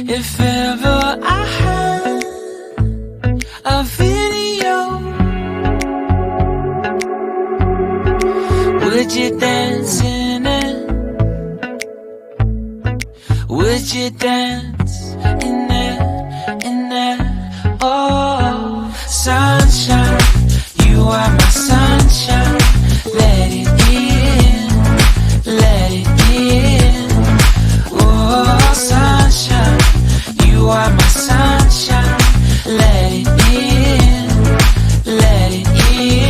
If ever I had a video, would you dance in it? Would you dance in it, in it? Oh, sunshine, you are my sunshine. Let it in, let it in. Oh, sunshine, you are my sunshine. Let it in, let it in.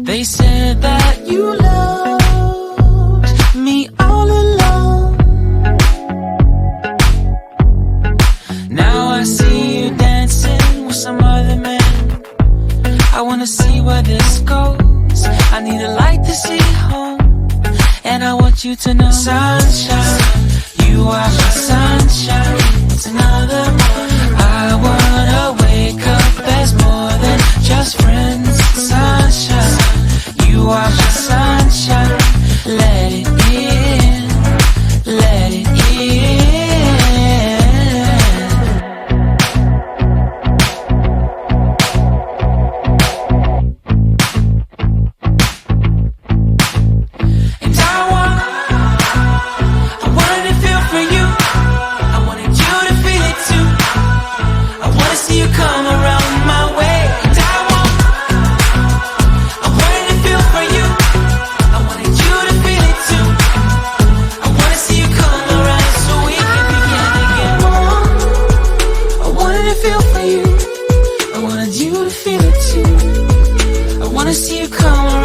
They said that you loved me all along. Now I see you dancing with some other man. I wanna see where this goes. I need a light to see home, and I want you to know, sunshine, you are my sunshine. It's another morning. I wanna wake up as more than just friends. Sunshine, you are my sunshine. Let it in, let it in. And I wanted to feel for you. I wanted you to feel it too. I wanna see you come around my way. And I wanted to feel for you. I wanted you to feel it too. I wanna see you come around so we can begin again. I wanted to feel for you. I wanted you to feel it too. I wanna see you come around.